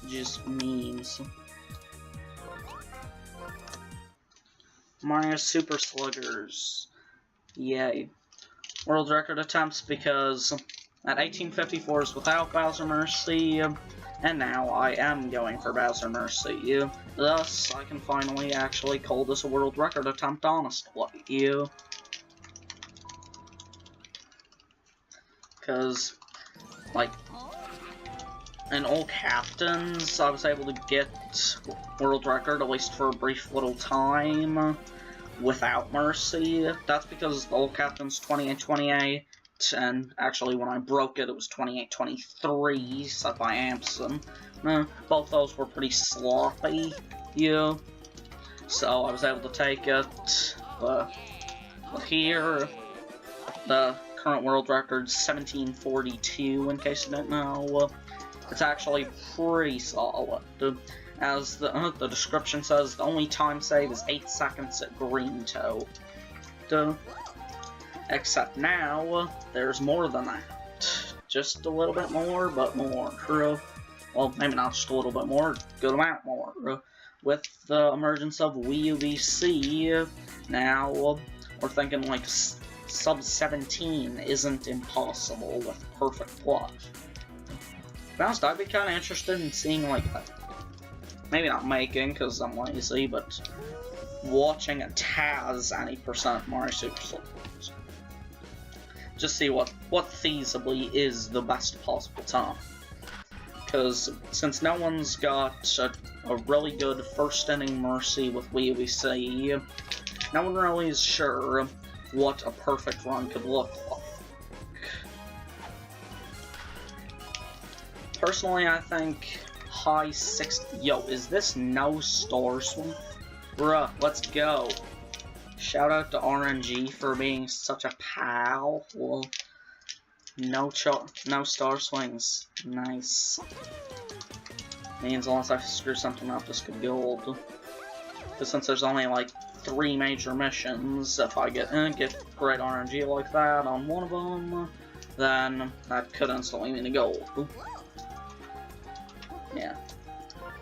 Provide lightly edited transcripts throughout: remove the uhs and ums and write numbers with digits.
just memes. Mario Super Sluggers. Yay. World record attempts because at 1854s without Bowser Mercy, and now I am going for Bowser Mercy. Thus, I can finally actually call this a world record attempt honestly. Because, like, in Old Captains, I was able to get world record, at least for a brief little time, without Mercy. That's because the Old Captain's 2828, and actually when I broke it, it was 2823, set by Ampson. Both those were pretty sloppy, so I was able to take it. But here, the current world record's 1742, in case you didn't know. It's actually pretty solid. As the description says, the only time save is 8 seconds at Green Toe. Except now, there's more than that. Just a little bit more, but more. Well, maybe not just a little bit more, good amount more. With the emergence of Wii U VC, now we're thinking like sub 17 isn't impossible with perfect plot. To be honest, I'd be kind of interested in seeing, like, maybe not making, because I'm lazy, but watching a Taz any % Mario Super Sluggers. Just see what feasibly is the best possible time. Because since no one's got a really good first inning Mercy with Wii UVC, no one really is sure what a perfect run could look like. Personally, I think high 60. Yo, is this no Star Swing? Bruh, let's go. Shout out to RNG for being such a pal. Well, no Star Swings. Nice. Means unless I screw something up, this could be gold. But since there's only like 3 major missions, if I get great RNG like that on one of them, then that could instantly mean a gold. Yeah.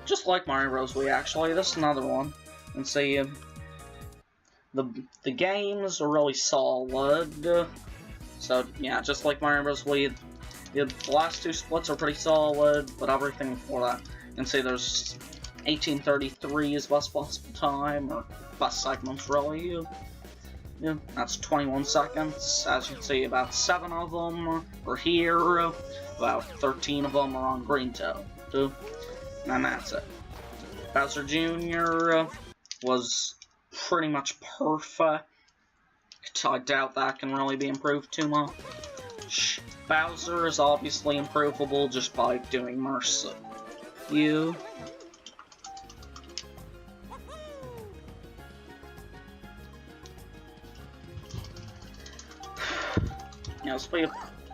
Just like Mario Bros. Wii, actually, this is another one. And see, the games are really solid. So, yeah, just like Mario Bros. Wii, the last 2 splits are pretty solid, but everything before that. You can see there's 1833 is best possible time, or best segments, really. Yeah, that's 21 seconds. As you can see, about 7 of them are here, about 13 of them are on Green Toe. And that's it. Bowser Jr. was pretty much perfect. I doubt that can really be improved too much. Bowser is obviously improvable just by doing Mercy. Yeah,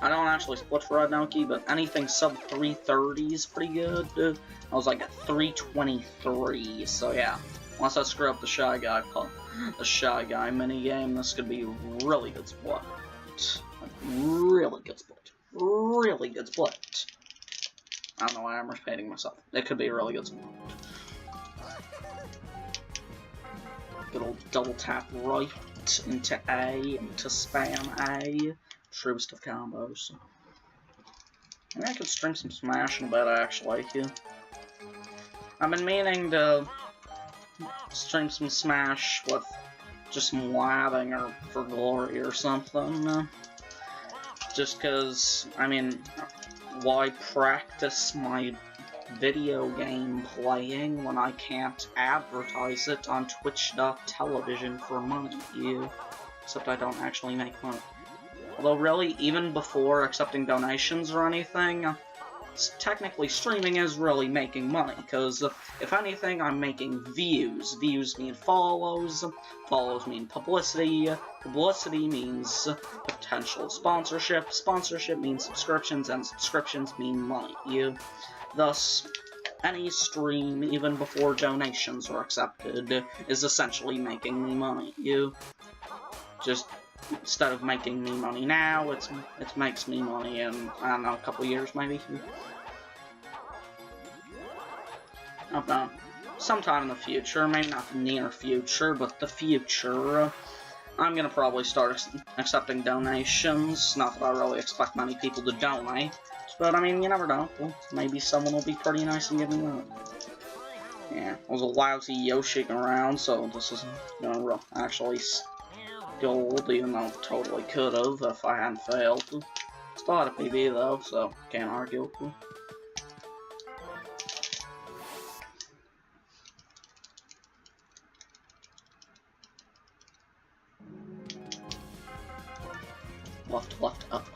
I don't actually split for Red Noki, but anything sub 330 is pretty good. I was like at 323, so yeah. Unless I screw up the Shy Guy minigame, this could be a really good split. Really good split. Really good split. I don't know why I'm repeating myself. It could be a really good split. Good old double tap right into A, into spam A. Truest of combos. Maybe I could stream some Smash in a bit, actually. I've been meaning to stream some Smash with just some labbing or for glory or something. Just because, I mean, why practice my video game playing when I can't advertise it on Twitch.television for money? Except I don't actually make money. Although really, even before accepting donations or anything, technically streaming is really making money, because if anything, I'm making views. Views mean follows, follows mean publicity, publicity means potential sponsorship, sponsorship means subscriptions, and subscriptions mean money. Thus, any stream, even before donations are accepted, is essentially making me money. Just instead of making me money now, it makes me money in, I don't know, a couple years maybe. about sometime in the future, maybe not the near future, but the future, I'm gonna probably start accepting donations. Not that I really expect many people to donate, but I mean, you never know. Well, maybe someone will be pretty nice and give me that. Yeah, it was a lousy Yoshi around, so this isn't gonna actually gold, even though it totally could have if I hadn't failed. Still had a PB though, so can't argue. Left, up.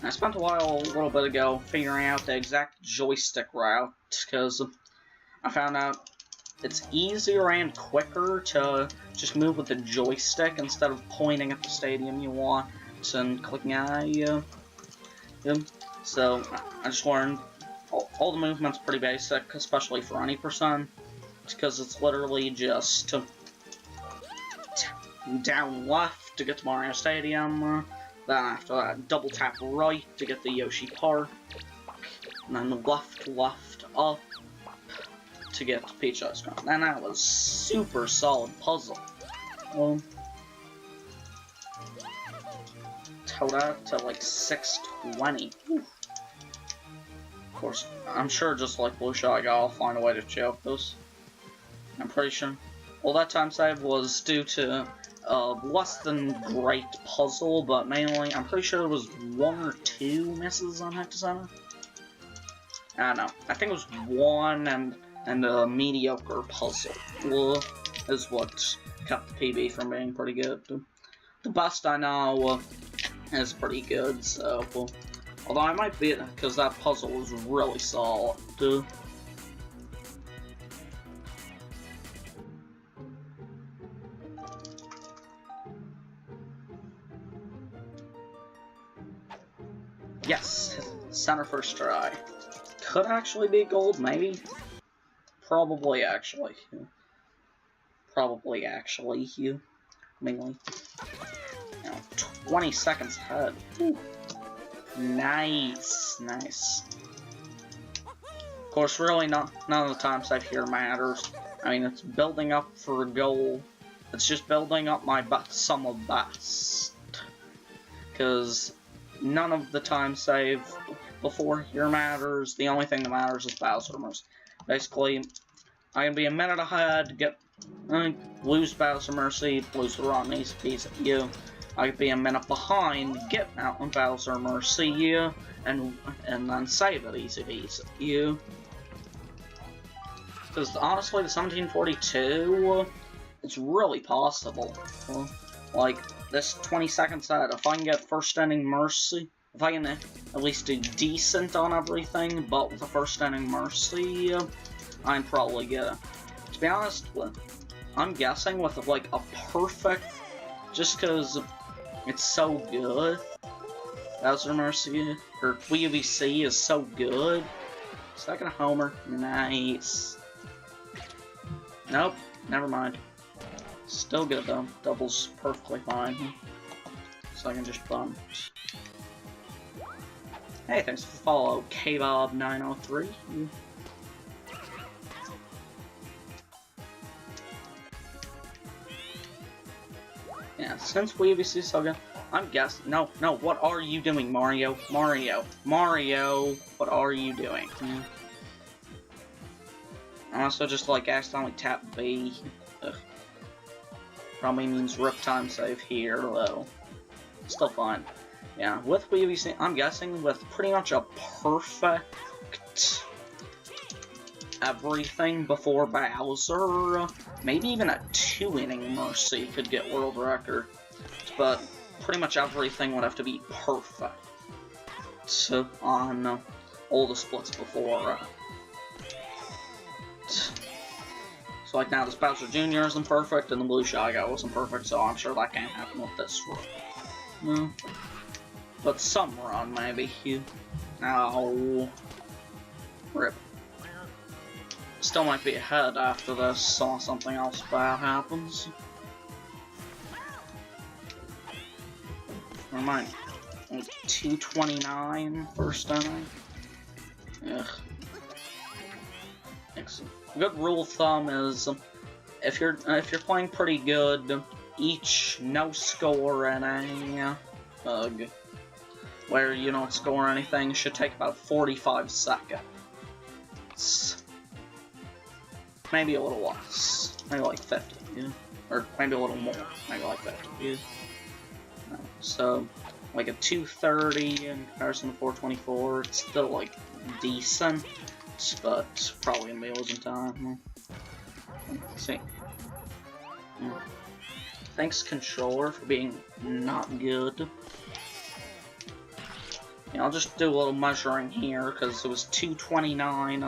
I spent a little bit ago, figuring out the exact joystick route, because I found out it's easier and quicker to just move with the joystick instead of pointing at the stadium you want and clicking I. So I just learned all the movements pretty basic, especially for any percent, because it's literally just down left to get to Mario Stadium, then after that double tap right to get the Yoshi Park, and then left up to get to Peach Ice Cream. And that was super solid puzzle. Well, Toda to like 620. Whew. Of course, I'm sure just like Blue Shot, I'll find a way to choke this. I'm pretty sure. Well, that time save was due to less than great puzzle, but mainly I'm pretty sure there was 1 or 2 misses on Hectocenter. I don't know. I think it was 1 and a mediocre puzzle is what kept the PB from being pretty good. The best I know is pretty good, so although I might be it because that puzzle was really solid. Yes, center first try. Could actually be gold, maybe. Probably actually. Mainly. 20 seconds ahead. Ooh. Nice. Of course, really none of the time save here matters. I mean, it's building up for a goal. It's just building up my sum of best. Because none of the time save before here matters. The only thing that matters is Bowser Mercy. Basically, I can be a minute ahead, lose Bowser Mercy, lose the Rotten Easy Peasy, you. I could be a minute behind, get out on Bowser Mercy, you, and then save it easy peasy, you. Because honestly, the 1742, it's really possible. Like, this 20 seconds out, if I can get first inning Mercy, if I can at least do decent on everything, but with the first inning Mercy, I'd probably get it. To be honest, I'm guessing with like a perfect, just because it's so good. Bowser Mercy, or WBC is so good. Second homer, nice. Nope, never mind. Still good though, double's perfectly fine. So I can just bunt. Hey, thanks for the follow, KBob903. Yeah, since WBC so good, I'm guessing. No, what are you doing, Mario? Mario, what are you doing? I also just like accidentally tap B. Ugh. Probably means rip time save here, though. Still fine. Yeah, with WBC, I'm guessing with pretty much a perfect everything before Bowser, maybe even a 2-inning Mercy could get world record, but pretty much everything would have to be perfect on all the splits before. So like now this Bowser Jr. isn't perfect, and the Blue Shy Guy wasn't perfect, so I'm sure that can't happen with this run. No. But some run, maybe. Ow. Rip. Still might be ahead after this, unless something else bad happens. Never mind. 229 first inning. Ugh. innings. A good rule of thumb is if you're playing pretty good, each no-score inning, where you don't score anything, should take about 45 seconds. Maybe a little less. Maybe like 50, yeah? Or maybe a little more. Maybe like 50, yeah? So, like a 230 in comparison to 424, it's still like decent, but probably gonna be losing time. Let's see. Thanks, controller, for being not good. Yeah, I'll just do a little measuring here, because it was 229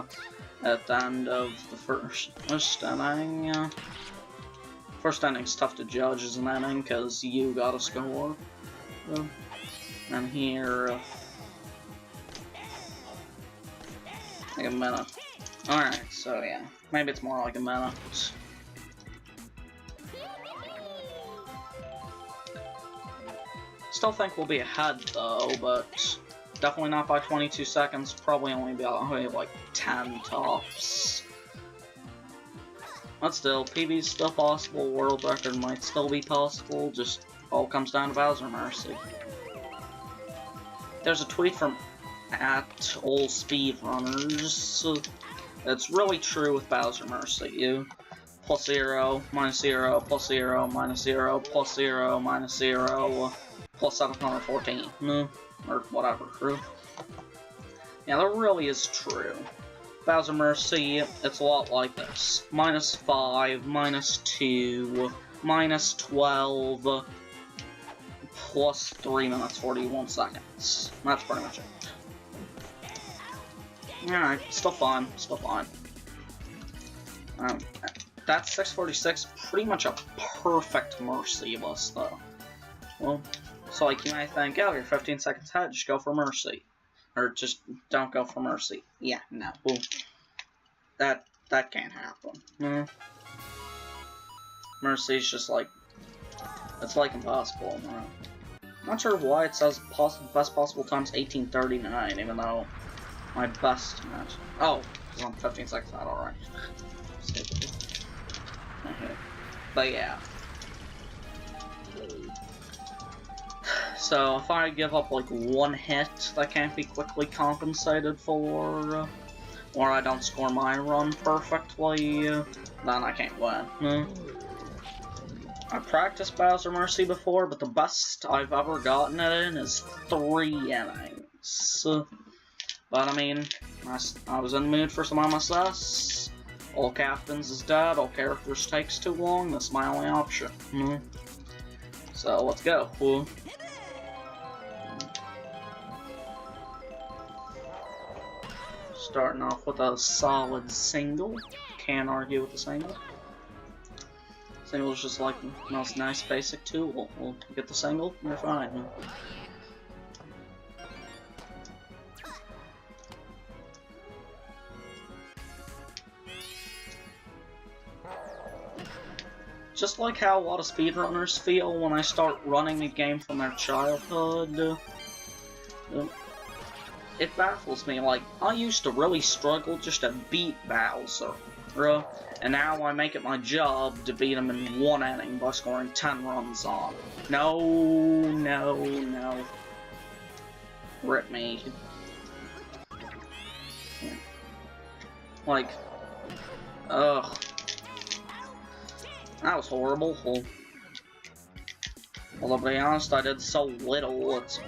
at the end of the first inning. First inning's tough to judge as an inning, because you gotta score. And here, like a minute. Alright, so yeah, maybe it's more like a minute. Still think we'll be ahead though, but definitely not by 22 seconds, probably only be like 10 tops. But still, PB's still possible, world record might still be possible, just all comes down to Bowser Mercy. There's a tweet from @allspeedrunners. It's really true with Bowser Mercy. You +0, -0, +0, -0, +0, -0, +714, or whatever, true. Yeah, that really is true. Bowser Mercy, it's a lot like this. -5, -2, -12, +3 minutes 41 seconds. That's pretty much it. Alright, still fine, still fine. That's 646, pretty much a perfect Mercy list, though. Well, so like you might think, oh, you're 15 seconds ahead, just go for Mercy. Or just don't go for Mercy. Yeah, no. Well, that can't happen. Mercy's just like, it's like impossible. Not sure why it says best possible time's 18:39, even though my best match. Oh, because I'm 15 seconds out, alright. Okay. But yeah. So if I give up like one hit that can't be quickly compensated for, or I don't score my run perfectly, then I can't win. I practiced Bowser Mercy before, but the best I've ever gotten it in is 3 innings. But I mean, I was in the mood for some MSS. All captains is dead, all characters takes too long, that's my only option. So let's go. Starting off with a solid single. Can't argue with the single. Single is just like the most nice basic tool. We'll get the single, and we're fine. Just like how a lot of speedrunners feel when I start running a game from their childhood. It baffles me, like, I used to really struggle just to beat Bowser, and now I make it my job to beat him in 1 inning by scoring 10 runs on. No, no, no. Rip me. Like, ugh. That was horrible. Although, to be honest, I did so little, it's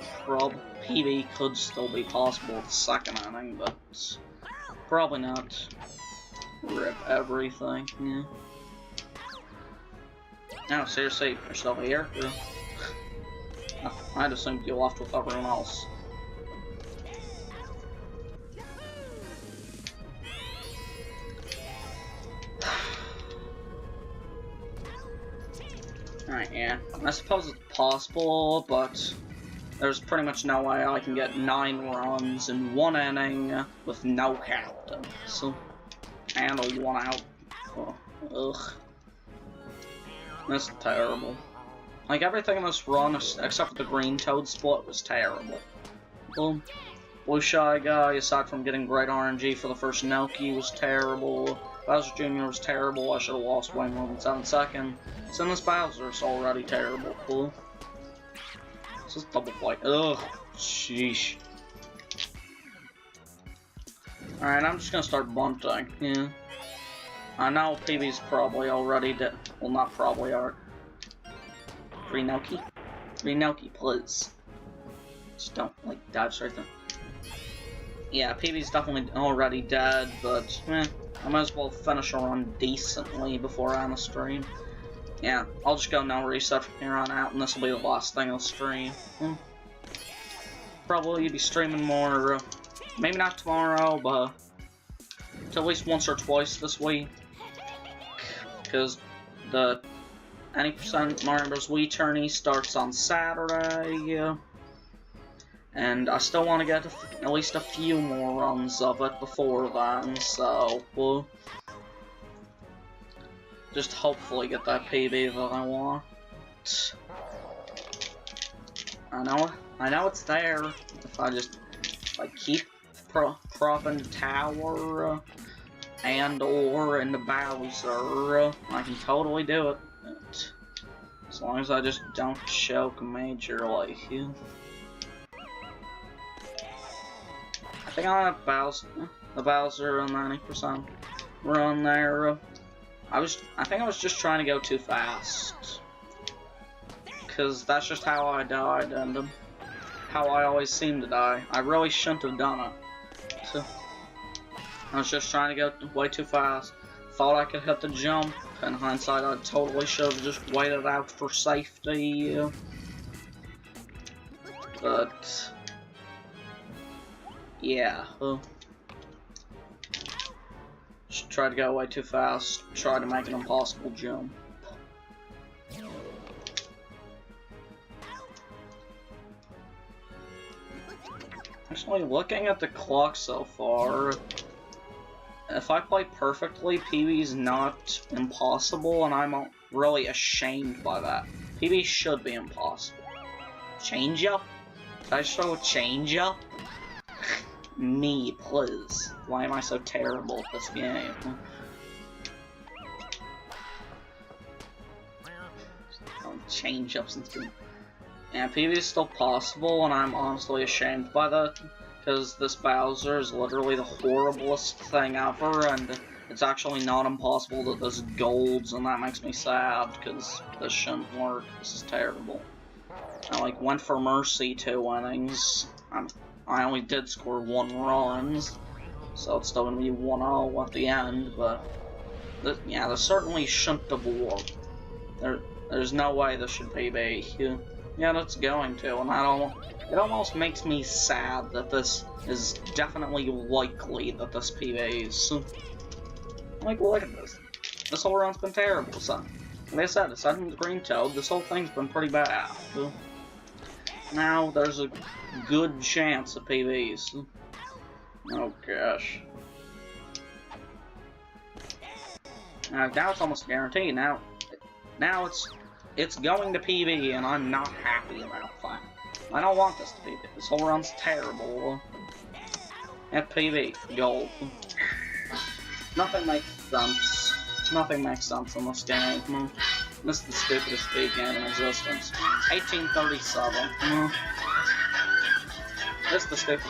PB could still be possible with the 2nd inning, but probably not. Rip everything, yeah. No, seriously, you're still here? I'd assumed you left with everyone else. Alright, yeah. I suppose it's possible, but there's pretty much no way I can get 9 runs in 1 inning with no captain. So, and a 1 out. Oh, ugh. That's terrible. Like, everything in this run, except for the green toad split, was terrible. Well, Blue Shy Guy, aside from getting great RNG for the first Nelky, was terrible. Bowser Jr. was terrible. I should have lost way more than 7 seconds. Since Bowser's already terrible. Cool. This is double fight. Ugh. Sheesh. Alright, I'm just gonna start bunting. Yeah. I know PB's probably already dead. Well, not probably are. Free Nelky? Free Nelky, please. Just don't, like, dive straight there. Yeah, PB's definitely already dead, but, I might as well finish a run decently before I end the stream. Yeah, I'll just go no reset from here on out, and this will be the last thing I'll stream. Probably be streaming more, maybe not tomorrow, but at least once or twice this week. Because the Any Mario Bros. Wii tourney starts on Saturday, and I still want to get at least a few more runs of it before then, so we'll just hopefully get that PB that I want. I know it's there. If I keep propping the tower and/or in the Bowser, I can totally do it. As long as I just don't choke majorly. I think I'll have the Bowser on 90% run there. I think I was just trying to go too fast. Cause that's just how I died and how I always seem to die. I really shouldn't have done it. So I was just trying to go way too fast. Thought I could hit the jump. In hindsight, I totally should have just waited out for safety. But yeah. Just tried to go way too fast. Tried to make an impossible jump. Actually, looking at the clock so far, if I play perfectly, PB's not impossible, and I'm really ashamed by that. PB should be impossible. Change up? Did I show a change up? Me, please. Why am I so terrible at this game? Change ups and stuff. Yeah, PB is still possible, and I'm honestly ashamed by that, because this Bowser is literally the horriblest thing ever, and it's actually not impossible that this golds, and that makes me sad, because this shouldn't work. This is terrible. I went for Mercy 2 innings. I only did score 1 run, so it's still gonna be 1-0 at the end, but yeah, this certainly shouldn't have worked. There's no way this should PB. Yeah, that's going to, and it almost makes me sad that this is definitely likely that this PBs. Like, look at this. This whole run's been terrible, so. Like I said, aside from the Green Toad, this whole thing's been pretty bad. Now, there's a good chance of PBs. Oh, gosh. Now it's almost guaranteed. Now it's going to PB, and I'm not happy about that. I don't want this to PB. This whole run's terrible. At PB, gold. Nothing makes sense. Nothing makes sense in this game. This is the stupidest speed game in existence. 1837. This is the stupidest.